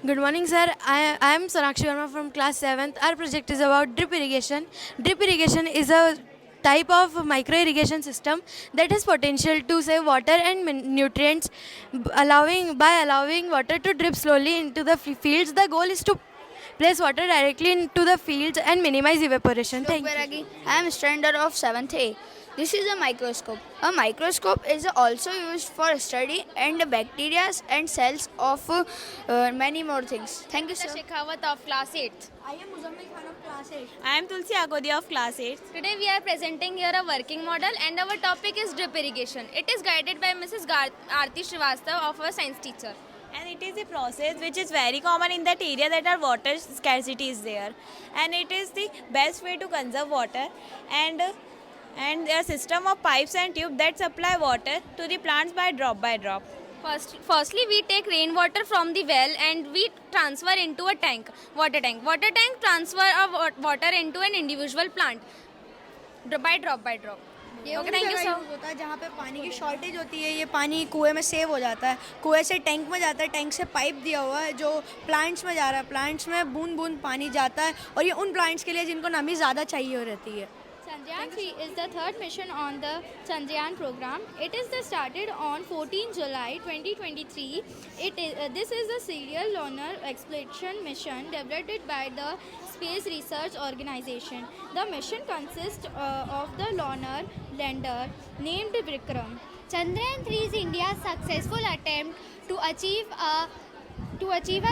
Good morning, sir. I am Sonakshi Verma from class 7th. Our project is about drip irrigation. Drip irrigation is a type of micro irrigation system that has potential to save water and nutrients, allowing water to drip slowly into the fields. The goal is to place water directly into the fields and minimize evaporation. Ashok Thank you. Bairagi. I am a standard of 7th A. This is a microscope. A microscope is also used for study and bacteria and cells of many more things. Thank you, sir. Shekhawat of class 8th. I am Muzammil Khan of class 8. I am Tulsi Agodia of class 8. Today we are presenting here a working model and our topic is drip irrigation. It is guided by Mrs. Aarti Srivastav of our science teacher. And it is a process which is very common in that area that our water scarcity is there. And it is the best way to conserve water and a system of pipes and tube that supply water to the plants by drop by drop. Firstly, we take rainwater from the well and we transfer into a tank, water tank. Water tank transfer of water into an individual plant, by drop by drop. ये Okay, उन thank you, जगह sir. Use होता है जहाँ पे पानी की shortage होती है। ये पानी कुएं में सेव हो जाता है, कुएं से टैंक में जाता है, टैंक से पाइप दिया हुआ है जो प्लांट्स में जा रहा है, प्लांट्स में बूंद बूंद पानी जाता है और ये उन प्लांट्स के लिए जिनको नमी ज़्यादा चाहिए रहती है। Chandrayaan 3 is the third mission on the Chandrayaan program. It is started on 14 July 2023. This is a serial lunar exploration mission developed by the Space Research Organization. The mission consists of the lunar lander named Vikram. Chandrayaan 3 is India's successful attempt to achieve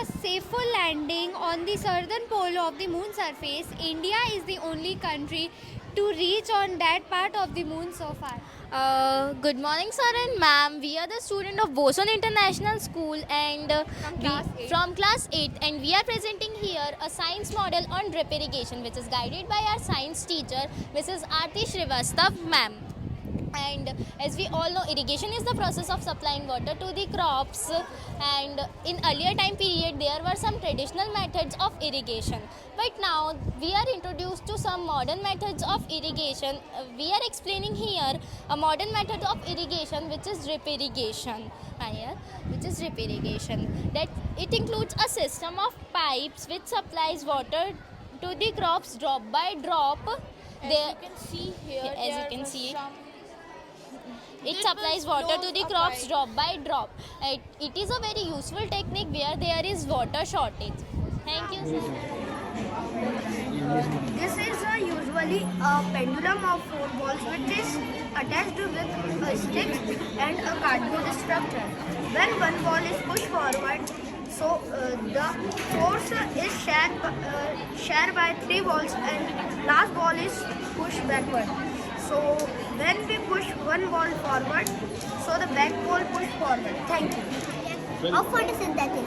a safe landing on the southern pole of the moon surface. India is the only country to reach on that part of the moon so far. Good morning, sir and ma'am. We are the student of Boson International School and from class 8 and we are presenting here a science model on drip irrigation which is guided by our science teacher Mrs. Aarti Srivastav ma'am. And as we all know, irrigation is the process of supplying water to the crops, and in earlier time period there were some traditional methods of irrigation, but now we are introduced to some modern methods of irrigation. We are explaining here a modern method of irrigation which is drip irrigation. Here, which is drip irrigation, that it includes a system of pipes which supplies water to the crops drop by drop. As you can see here, as you can see, it Drip supplies is water to flowed the up crops by- drop by drop. It is a very useful technique where there is water shortage. Thank you, sir. This is usually a pendulum of four balls which is attached with a stick and a cardboard structure. When one ball is pushed forward, so the force is shared by three balls and last ball is pushed backward. So when we push one ball forward, so the back ball push forward. Thank you. Of photosynthesis.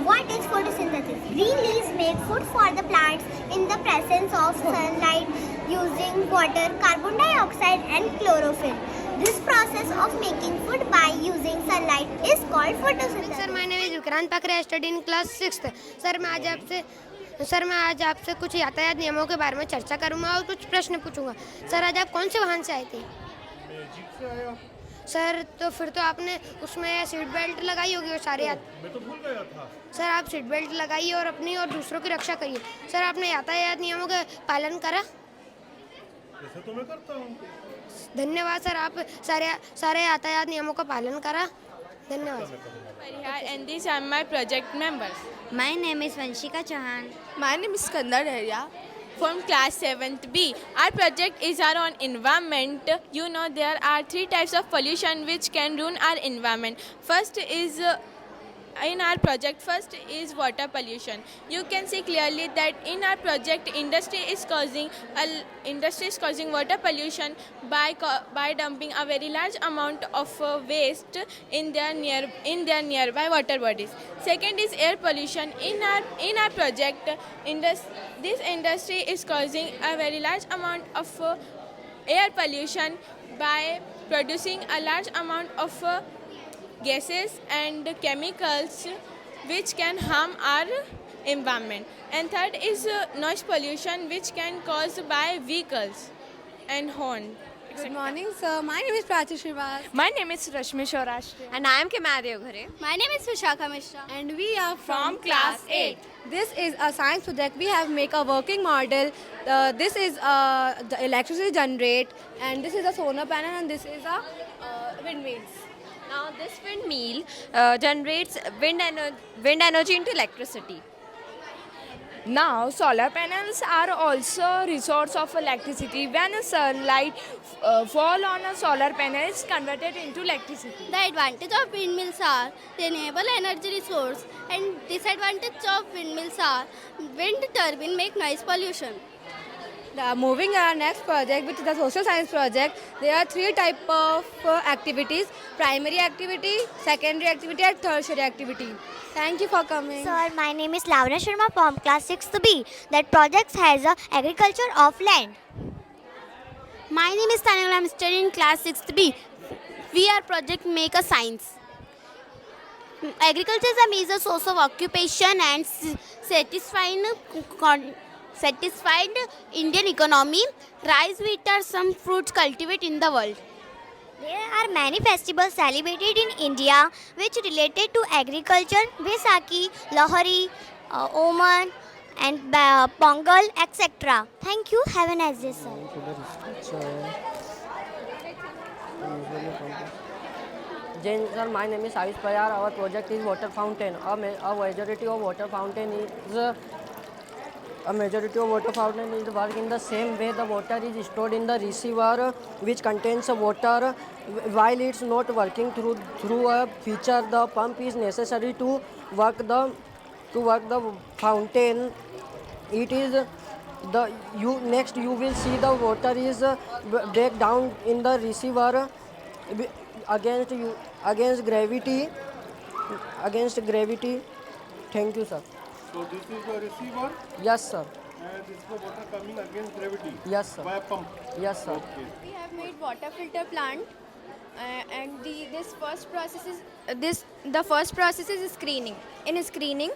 What is photosynthesis? Green leaves make food for the plants in the presence of sunlight using water, carbon dioxide and chlorophyll. This process of making food by using sunlight is called photosynthesis. Sir, my name is Vikrant Pakre, I study in class 6th। Sir मैं आज आपसे कुछ यातायात नियमों के बारे में चर्चा करूंगा और कुछ प्रश्न पूछूंगा। सर, आज आप कौन से वाहन से आए थे? जीप से आया। सर, तो फिर तो आपने उसमें सीट बेल्ट लगाई होगी और सारे मैं तो भूल गया था। सर, आप सीट बेल्ट लगाइए और अपनी और दूसरों की रक्षा करिए। सर, आपने यातायात नियमों का पालन करा? जैसे तो मैं करता हूँ। धन्यवाद सर, आप सारे यातायात नियमों का पालन करा। धन्यवाद। Parihar, and these are my project members. My name is Vanshika Chauhan. My name is Skandar Daria from class 7th B. Our project is on environment. You know there are three types of pollution which can ruin our environment. First is in our project first is water pollution. You can see clearly that in our project industry is causing water pollution by dumping a very large amount of waste in their nearby water bodies. Second is air pollution. In our project this industry is causing a very large amount of air pollution by producing a large amount of gases and chemicals which can harm our environment. And third is noise pollution which can caused by vehicles and horn. Good morning, sir. My name is Prachi Srivas. My name is Rashmi Saurashtra. And I am Kemari Ghare. My name is Vishakha Mishra. And we are From class 8. This is a science project. We have make a working model. This is the electricity generate. And this is a solar panel. And this is a windmills. Now this windmill generates wind energy into electricity. Now, solar panels are also resource of electricity. When sunlight fall on a solar panel, it's converted into electricity. The advantage of windmills are renewable energy resource and disadvantage of windmills are wind turbine make noise pollution. Moving our next project, which is the social science project, there are 3 types of activities: primary activity, secondary activity, and tertiary activity. Thank you for coming. Sir, my name is Lavanya Sharma from class 6B. That project has a agriculture of land. My name is Tanil. I'm studying in class 6B. We are project make a science. Agriculture is a major source of occupation and satisfied Indian economy. Rice, wheat are some fruits cultivated in the world. There are many festivals celebrated in India which related to agriculture: Vaisakhi, Lohri, Oman, and Pongal, etc. Thank you. Have a nice day, sir. Jain sir, my name is Ayush Payar. Our project is water fountain. A majority of water fountain is work in the same way. The water is stored in the receiver, which contains water. While it's not working through a feature, the pump is necessary to work the fountain. It is next you will see the water is break down in the receiver against gravity. Thank you, sir. So this is the receiver Yes, sir. and this is the water coming against gravity Yes, sir. by a pump. Yes, sir. Okay. We have made water filter plant, and the first process is screening. In screening,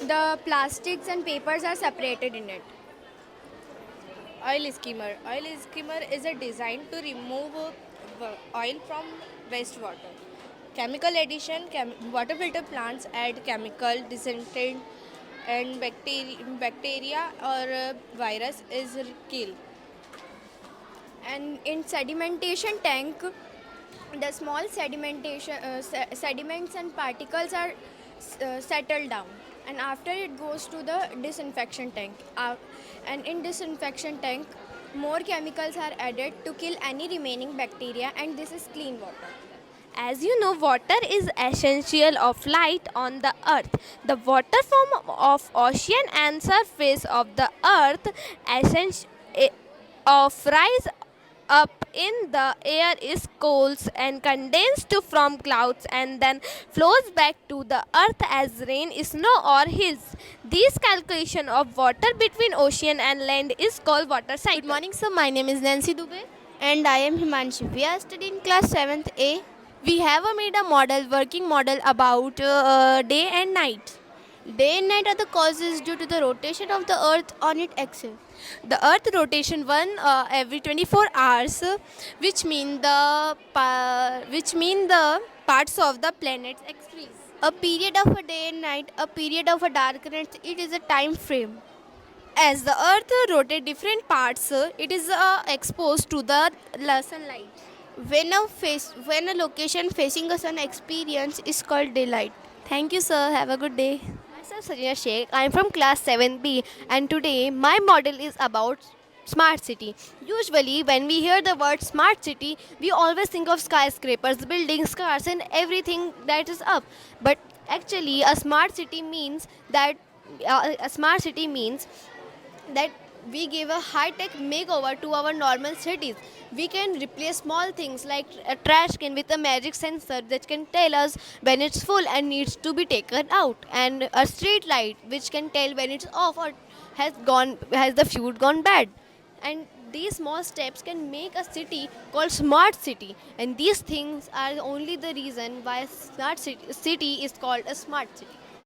the plastics and papers are separated in it. Oil skimmer. Oil skimmer is a design to remove oil from wastewater. Chemical addition. Water filter plants add chemical disinfectant and bacteria or virus is killed. And in sedimentation tank, the small sediments and particles are settled down, and after it goes to the disinfection tank. And in disinfection tank, more chemicals are added to kill any remaining bacteria, and this is clean water. As you know, water is essential of life on the earth. The water form of ocean and surface of the earth rise up in the air is cold and condensed from clouds and then flows back to the earth as rain, snow or hills. This calculation of water between ocean and land is called water cycle. Good morning, sir. My name is Nancy Dubey. And I am Himanshi. We are studying class 7th A. We have made a working model about day and night. Day and night are the causes due to the rotation of the earth on its axis. The earth rotation every 24 hours, which mean the parts of the planet's axis. A period of a day and night, a period of a darkness, it is a time frame. As the earth rotates different parts, it is exposed to the sunlight. When a location facing a sun experience is called daylight. Thank you, sir. Have a good day. Myself Sarina Sheikh. I am from class 7B, and today my model is about smart city. Usually when we hear the word smart city, we always think of skyscrapers, buildings, cars and everything that is up. But actually a smart city means that we give a high-tech makeover to our normal cities. We can replace small things like a trash can with a magic sensor that can tell us when it's full and needs to be taken out, and a street light which can tell when it's off or has the fuel gone bad. And these small steps can make a city called smart city, and these things are only the reason why a smart city is called a smart city.